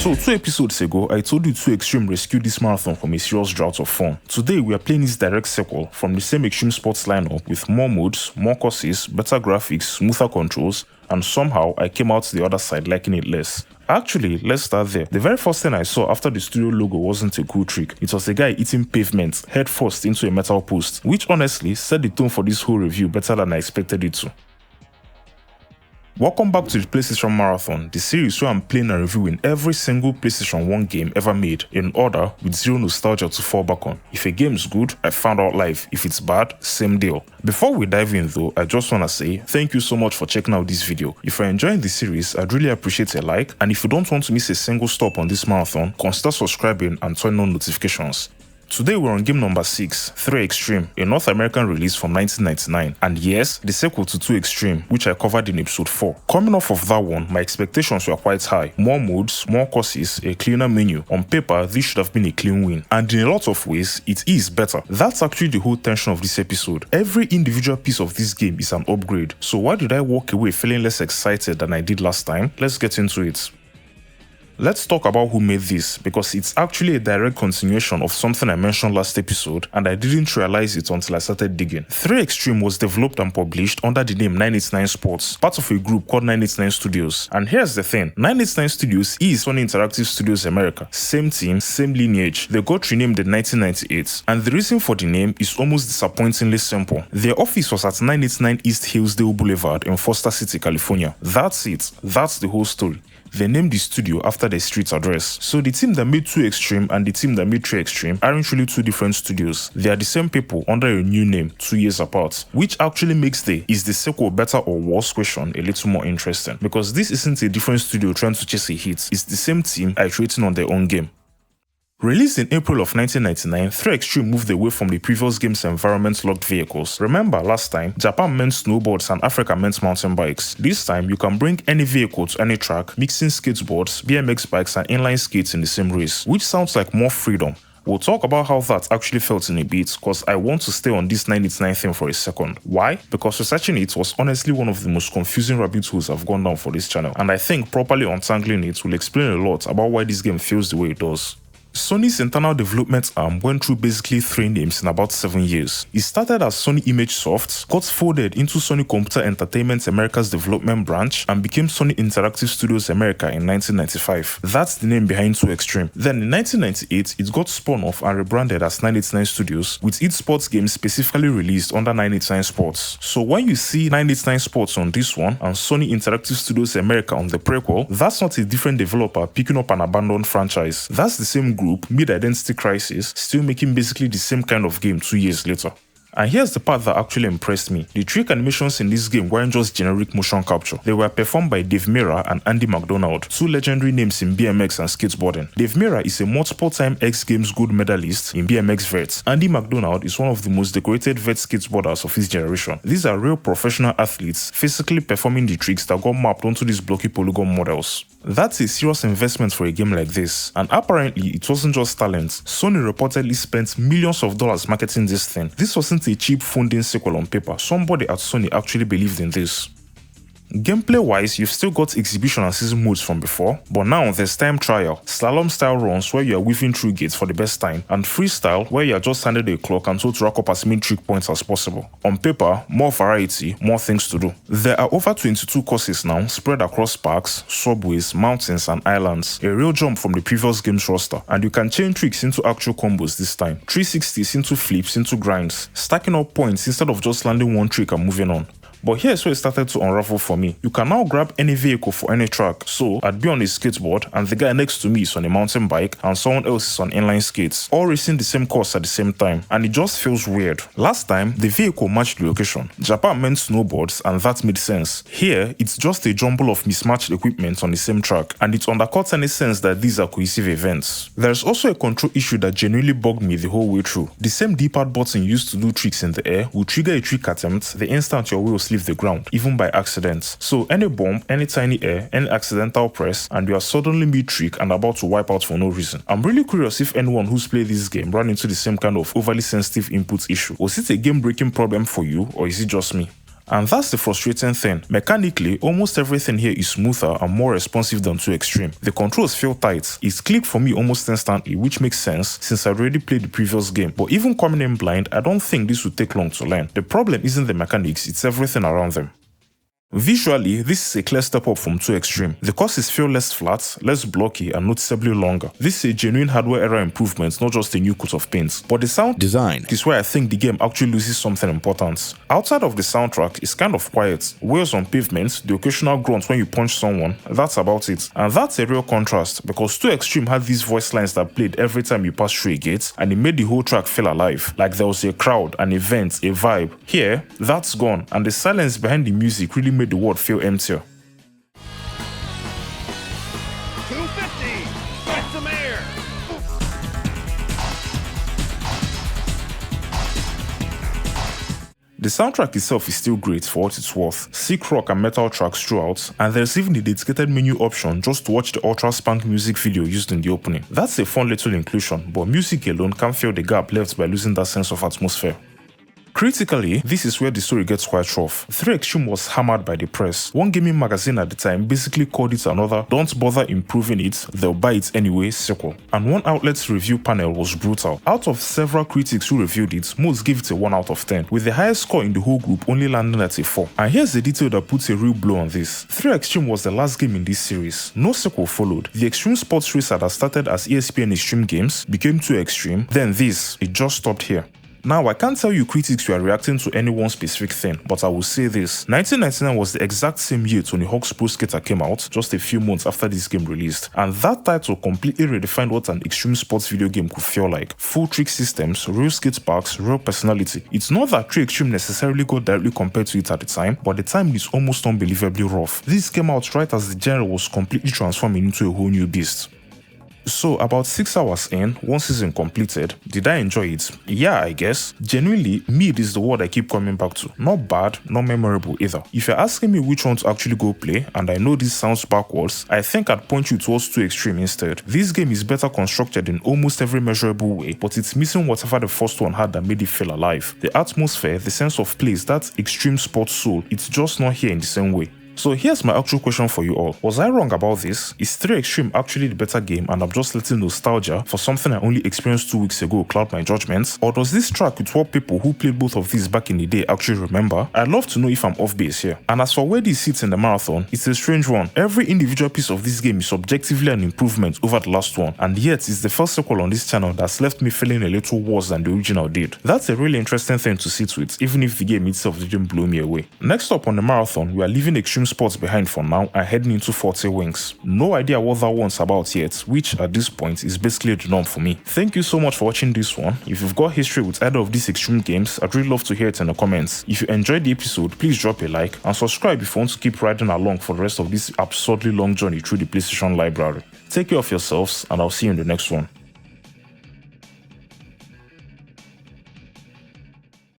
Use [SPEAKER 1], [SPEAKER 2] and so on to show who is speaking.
[SPEAKER 1] So 2 episodes ago, I told you 3Xtreme rescued this marathon from a serious drought of fun. Today, we are playing its direct sequel from the same Extreme Sports lineup with more modes, more courses, better graphics, smoother controls, and somehow I came out the other side liking it less. Actually, let's start there. The very first thing I saw after the studio logo wasn't a cool trick. It was a guy eating pavement head first into a metal post, which honestly set the tone for this whole review better than I expected it to. Welcome back to the PlayStation Marathon, the series where I'm playing and reviewing every single PlayStation 1 game ever made, in order with zero nostalgia to fall back on. If a game is good, I found out live. If it's bad, same deal. Before we dive in though, I just wanna say thank you so much for checking out this video. If you're enjoying the series, I'd really appreciate a like, and if you don't want to miss a single stop on this marathon, consider subscribing and turn on notifications. Today we're on game number 6, 3Xtreme, a North American release from 1999, and yes, the sequel to 2Xtreme, which I covered in episode 4. Coming off of that one, my expectations were quite high. More modes, more courses, a cleaner menu. On paper, this should have been a clean win, and in a lot of ways, it is better. That's actually the whole tension of this episode. Every individual piece of this game is an upgrade, so why did I walk away feeling less excited than I did last time? Let's get into it. Let's talk about who made this, because it's actually a direct continuation of something I mentioned last episode and I didn't realize it until I started digging. 3Xtreme was developed and published under the name 989 Sports, part of a group called 989 Studios. And here's the thing, 989 Studios is Sony Interactive Studios America. Same team, same lineage. They got renamed in 1998, and the reason for the name is almost disappointingly simple. Their office was at 989 East Hillsdale Boulevard in Foster City, California. That's it. That's the whole story. They named the studio after their street address. So the team that made 2Xtreme and the team that made 3Xtreme aren't really two different studios. They are the same people under a new name 2 years apart, which actually makes the "is the sequel better or worse" question a little more interesting, because this isn't a different studio trying to chase a hit, it's the same team iterating on their own game. Released in April of 1999, 3Xtreme moved away from the previous game's environment-locked vehicles. Remember last time, Japan meant snowboards and Africa meant mountain bikes. This time, you can bring any vehicle to any track, mixing skateboards, BMX bikes and inline skates in the same race, which sounds like more freedom. We'll talk about how that actually felt in a bit, cause I want to stay on this 989 thing for a second. Why? Because researching it was honestly one of the most confusing rabbit holes I've gone down for this channel, and I think properly untangling it will explain a lot about why this game feels the way it does. Sony's internal development arm went through basically 3 names in about 7 years. It started as Sony Image Soft, got folded into Sony Computer Entertainment America's development branch, and became Sony Interactive Studios America in 1995. That's the name behind 2Xtreme. Then in 1998, it got spun off and rebranded as 989 Studios, with its sports games specifically released under 989 Sports. So when you see 989 Sports on this one and Sony Interactive Studios America on the prequel, that's not a different developer picking up an abandoned franchise. That's the same group, Mid-Identity Crisis, still making basically the same kind of game 2 years later. And here's the part that actually impressed me. The trick animations in this game weren't just generic motion capture. They were performed by Dave Mirra and Andy McDonald, 2 legendary names in BMX and skateboarding. Dave Mirra is a multiple-time X Games gold medalist in BMX vets. Andy McDonald is one of the most decorated vet skateboarders of his generation. These are real professional athletes physically performing the tricks that got mapped onto these blocky polygon models. That's a serious investment for a game like this, and apparently it wasn't just talent. Sony reportedly spent millions of dollars marketing this thing. This wasn't a cheap funding sequel on paper. Somebody at Sony actually believed in this. Gameplay wise, you've still got exhibition and season modes from before, but now there's time trial, slalom style runs where you are weaving through gates for the best time, and freestyle where you are just handed a clock and told to rack up as many trick points as possible. On paper, more variety, more things to do. There are over 22 courses now, spread across parks, subways, mountains and islands, a real jump from the previous game's roster, and you can chain tricks into actual combos this time, 360s into flips into grinds, stacking up points instead of just landing one trick and moving on. But here's where it started to unravel for me. You can now grab any vehicle for any track, so I'd be on a skateboard and the guy next to me is on a mountain bike and someone else is on inline skates, all racing the same course at the same time, and it just feels weird. Last time, the vehicle matched the location. Japan meant snowboards and that made sense. Here, it's just a jumble of mismatched equipment on the same track, and it undercuts any sense that these are cohesive events. There's also a control issue that genuinely bugged me the whole way through. The same D-pad button used to do tricks in the air will trigger a trick attempt the instant your wheels leave the ground, even by accident. So any bump, any tiny air, any accidental press, and you are suddenly mid-trick and about to wipe out for no reason. I'm really curious if anyone who's played this game ran into the same kind of overly sensitive input issue. Was it a game-breaking problem for you, or is it just me? And that's the frustrating thing. Mechanically, almost everything here is smoother and more responsive than 3Xtreme. The controls feel tight. It clicked for me almost instantly, which makes sense since I already played the previous game. But even coming in blind, I don't think this would take long to learn. The problem isn't the mechanics, it's everything around them. Visually, this is a clear step up from 2Xtreme. The courses feel less flat, less blocky, and noticeably longer. This is a genuine hardware era improvement, not just a new coat of paint. But the sound design is where I think the game actually loses something important. Outside of the soundtrack, it's kind of quiet. Wheels on pavement, the occasional grunt when you punch someone, that's about it. And that's a real contrast, because 2Xtreme had these voice lines that played every time you passed through a gate, and it made the whole track feel alive, like there was a crowd, an event, a vibe. Here, that's gone, and the silence behind the music really made the world feel emptier.
[SPEAKER 2] 250! Get some air!
[SPEAKER 1] The soundtrack itself is still great for what it's worth. Sick rock and metal tracks throughout, and there's even a dedicated menu option just to watch the ultra spank music video used in the opening. That's a fun little inclusion, but music alone can't fill the gap left by losing that sense of atmosphere. Critically, this is where the story gets quite rough. 3Xtreme was hammered by the press. One gaming magazine at the time basically called it another "don't bother improving it, they'll buy it anyway" sequel. And one outlet's review panel was brutal. Out of several critics who reviewed it, most gave it a 1 out of 10, with the highest score in the whole group only landing at a 4. And here's the detail that puts a real blow on this. 3Xtreme was the last game in this series. No sequel followed. The Extreme Sports Racer that started as ESPN Extreme Games became 2Xtreme, then this, it just stopped here. Now, I can't tell you critics who are reacting to any one specific thing, but I will say this. 1999 was the exact same year Tony Hawk's Pro Skater came out, just a few months after this game released, and that title completely redefined what an extreme sports video game could feel like. Full trick systems, real skate parks, real personality. It's not that 3Xtreme necessarily got directly compared to it at the time, but the time is almost unbelievably rough. This came out right as the genre was completely transforming into a whole new beast. So, about 6 hours in, one season completed, did I enjoy it? Yeah, I guess. Genuinely, mid is the word I keep coming back to. Not bad, not memorable either. If you're asking me which one to actually go play, and I know this sounds backwards, I think I'd point you towards 2Xtreme instead. This game is better constructed in almost every measurable way, but it's missing whatever the first one had that made it feel alive. The atmosphere, the sense of place, that extreme sports soul, it's just not here in the same way. So here's my actual question for you all. Was I wrong about this? Is 3Xtreme actually the better game and I'm just letting nostalgia for something I only experienced 2 weeks ago cloud my judgments? Or does this track with what people who played both of these back in the day actually remember? I'd love to know if I'm off base here. And as for where this sits in the marathon, it's a strange one. Every individual piece of this game is objectively an improvement over the last one, and yet it's the first sequel on this channel that's left me feeling a little worse than the original did. That's a really interesting thing to sit with, even if the game itself didn't blow me away. Next up on the marathon, we are leaving Extreme Sports behind for now and heading into 40 Wings. No idea what that one's about yet, which at this point is basically the norm for me. Thank you so much for watching this one. If you've got history with either of these extreme games, I'd really love to hear it in the comments. If you enjoyed the episode, please drop a like and subscribe if you want to keep riding along for the rest of this absurdly long journey through the PlayStation library. Take care of yourselves and I'll see you in the next one.